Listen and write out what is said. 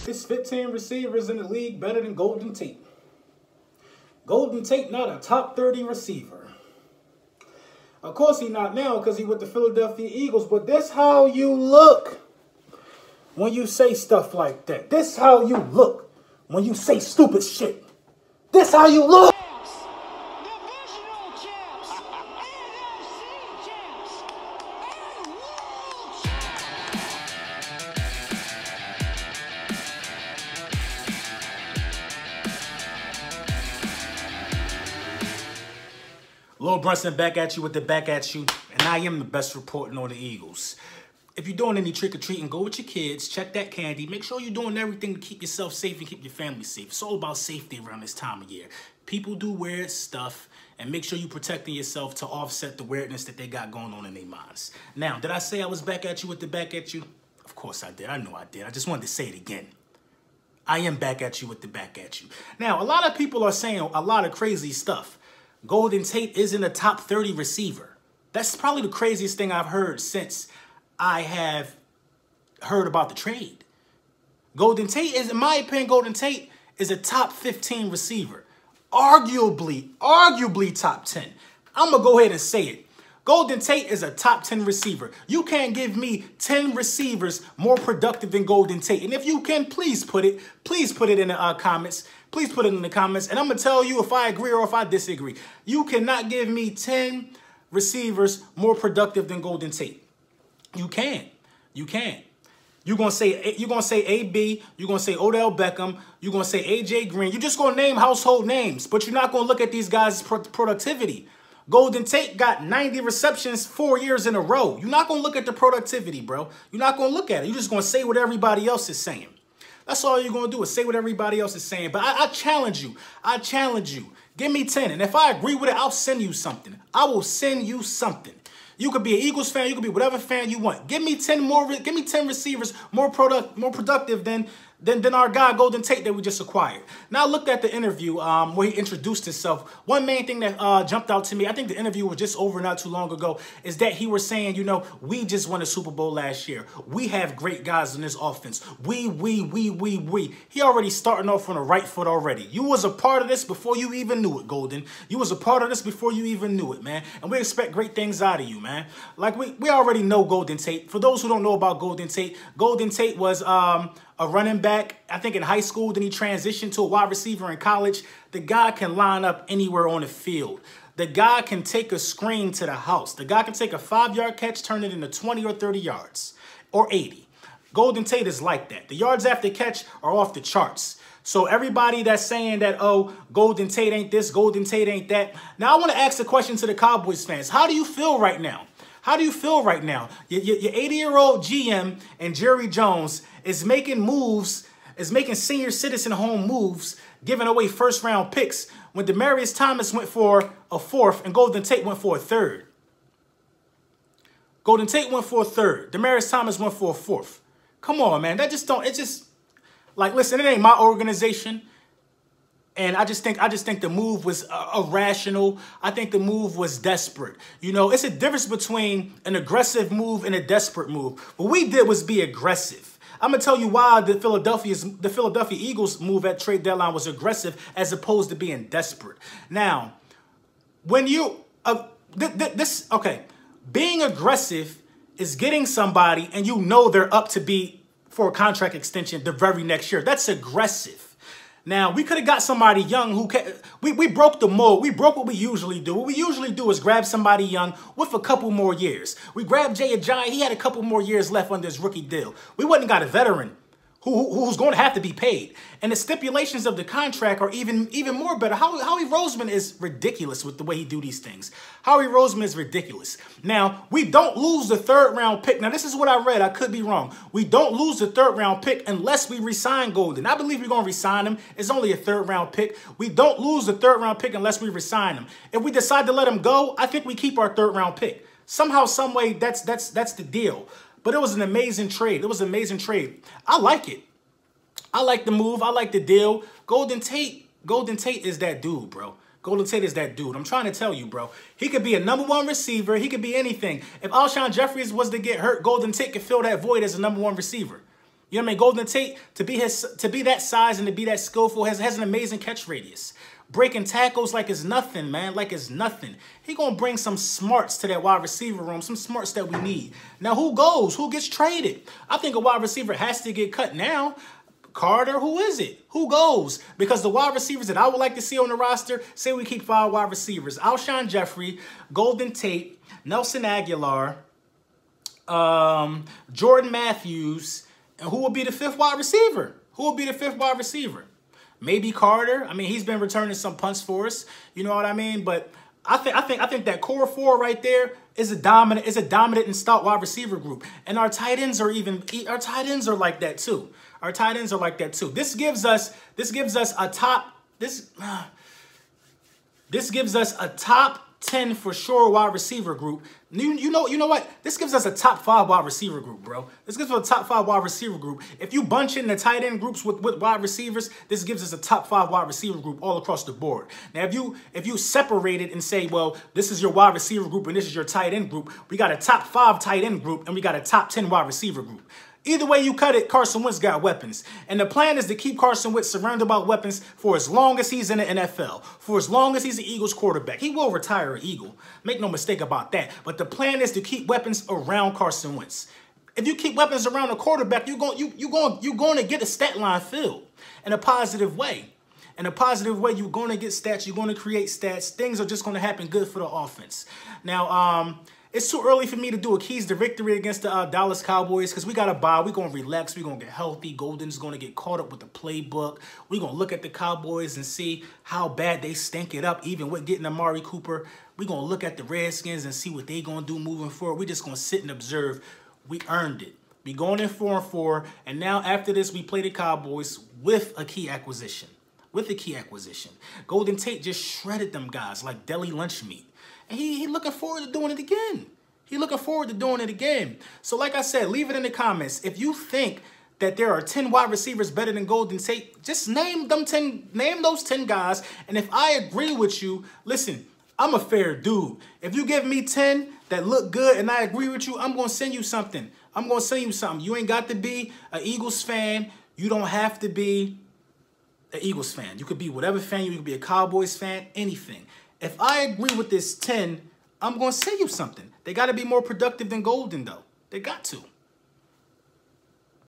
It's 15 receivers in the league better than Golden Tate. Golden Tate not a top 30 receiver. Of course he not now because he with the Philadelphia Eagles, but this how you look when you say stuff like that. This how you look when you say stupid shit. This how you look. Lil Brunson back at you with the back at you, and I am the best reporting on the Eagles. If you're doing any trick-or-treating, go with your kids, check that candy, make sure you're doing everything to keep yourself safe and keep your family safe. It's all about safety around this time of year. People do weird stuff, and make sure you're protecting yourself to offset the weirdness that they got going on in their minds. Now, did I say I was back at you with the back at you? Of course I did. I know I did. I just wanted to say it again. I am back at you with the back at you. Now, a lot of people are saying a lot of crazy stuff. Golden Tate isn't a top 30 receiver. That's probably the craziest thing I've heard since I have heard about the trade. Golden Tate is, in my opinion, Golden Tate is a top 15 receiver. Arguably top 10. I'm going to go ahead and say it. Golden Tate is a top 10 receiver. You can't give me 10 receivers more productive than Golden Tate. And if you can, please put it in the comments. Please put it in the comments. And I'm going to tell you if I agree or if I disagree. You cannot give me 10 receivers more productive than Golden Tate. You can't. You can't. You're going to say AB, you're going to say Odell Beckham, you're going to say AJ Green. You're just going to name household names, but you're not going to look at these guys' productivity. Golden Tate got 90 receptions 4 years in a row. You're not going to look at the productivity, bro. You're not going to look at it. You're just going to say what everybody else is saying. That's all you're going to do is say what everybody else is saying. But I challenge you. I challenge you. Give me 10. And if I agree with it, I'll send you something. I will send you something. You could be an Eagles fan. You could be whatever fan you want. Give me 10 more. Give me 10 receivers more productive than our guy Golden Tate that we just acquired. Now I looked at the interview where he introduced himself. One main thing that jumped out to me, I think the interview was just over not too long ago, is that he was saying, you know, we just won a Super Bowl last year. We have great guys in this offense. We. He already starting off on the right foot already. You was a part of this before you even knew it, Golden. You was a part of this before you even knew it, man. And we expect great things out of you, man. Like we already know Golden Tate. For those who don't know about Golden Tate was a running back, I think in high school. Then he transitioned to a wide receiver in college. The guy can line up anywhere on the field. The guy can take a screen to the house. The guy can take a 5-yard catch, turn it into 20 or 30 yards or 80. Golden Tate is like that. The yards after catch are off the charts. So everybody that's saying that, oh, Golden Tate ain't this, Golden Tate ain't that. Now I want to ask a question to the Cowboys fans. How do you feel right now? How do you feel right now? Your 80-year-old GM and Jerry Jones is making moves, is making senior citizen home moves, giving away first-round picks when Demaryius Thomas went for a 4th and Golden Tate went for a 3rd. Golden Tate went for a 3rd. Demaryius Thomas went for a 4th. Come on, man. That just don't, it's just, like, listen, it ain't my organization. And I just think the move was irrational. I think the move was desperate. You know, it's a difference between an aggressive move and a desperate move. What we did was be aggressive. I'm going to tell you why the Philadelphia Eagles move at trade deadline was aggressive as opposed to being desperate. Now, when you, being aggressive is getting somebody and you know they're up to be for a contract extension the very next year. That's aggressive. Now, we could have got somebody young who can, we broke the mold. We broke what we usually do. What we usually do is grab somebody young with a couple more years. We grabbed Jay Ajayi. He had a couple more years left on this rookie deal. We wouldn't got a veteran who's going to have to be paid. And the stipulations of the contract are even more better. Howie Roseman is ridiculous with the way he do these things. Howie Roseman is ridiculous. Now, we don't lose the 3rd round pick. Now, this is what I read. I could be wrong. We don't lose the 3rd round pick unless we resign Golden. I believe we're going to resign him. It's only a 3rd round pick. We don't lose the 3rd round pick unless we resign him. If we decide to let him go, I think we keep our 3rd round pick. Somehow, some way, that's the deal. But it was an amazing trade. It was an amazing trade. I like it. I like the move. I like the deal. Golden Tate is that dude, bro. Golden Tate is that dude. I'm trying to tell you, bro. He could be a #1 receiver. He could be anything. If Alshon Jeffries was to get hurt, Golden Tate could fill that void as a #1 receiver. You know what I mean? Golden Tate, to be that size and to be that skillful, has an amazing catch radius. Breaking tackles like it's nothing, man, like it's nothing. He gonna bring some smarts to that wide receiver room, some smarts that we need. Now, who goes? Who gets traded? I think a wide receiver has to get cut now. Carter, who is it? Who goes? Because the wide receivers that I would like to see on the roster, say we keep 5 wide receivers: Alshon Jeffrey, Golden Tate, Nelson Aguilar, Jordan Matthews, and who will be the 5th wide receiver? Who will be the 5th wide receiver? Maybe Carter. I mean, he's been returning some punts for us. You know what I mean? But I think that core 4 right there is a dominant and stout wide receiver group. And our tight ends are like that too. Our tight ends are like that too. This gives us a top 10 for sure wide receiver group. You know what? This gives us a top 5 wide receiver group, bro. This gives us a top 5 wide receiver group. If you bunch in the tight end groups with wide receivers, this gives us a top 5 wide receiver group all across the board. Now, if you separate it and say, well, this is your wide receiver group and this is your tight end group, we got a top 5 tight end group and we got a top 10 wide receiver group. Either way you cut it, Carson Wentz got weapons. And the plan is to keep Carson Wentz surrounded by weapons for as long as he's in the NFL, for as long as he's the Eagles quarterback. He will retire an Eagle. Make no mistake about that. But the plan is to keep weapons around Carson Wentz. If you keep weapons around a quarterback, you're going to get a stat line filled in a positive way. In a positive way, you're going to get stats. You're going to create stats. Things are just going to happen good for the offense. Now, it's too early for me to do a keys to victory against the Dallas Cowboys because we got to bye. We're going to relax. We're going to get healthy. Golden's going to get caught up with the playbook. We're going to look at the Cowboys and see how bad they stink it up, even with getting Amari Cooper. We're going to look at the Redskins and see what they're going to do moving forward. We're just going to sit and observe. We earned it. We going in 4-4, and now after this, we play the Cowboys with a key acquisition. Golden Tate just shredded them guys like deli lunch meat. And he looking forward to doing it again. So like I said, leave it in the comments. If you think that there are 10 wide receivers better than Golden Tate, just name those 10 guys. And if I agree with you, listen, I'm a fair dude. If you give me 10 that look good and I agree with you, I'm going to send you something. You ain't got to be an Eagles fan. You don't have to be an Eagles fan. You could be whatever fan. You could be a Cowboys fan, anything. If I agree with this 10, I'm going to send you something. They got to be more productive than Golden, though. They got to.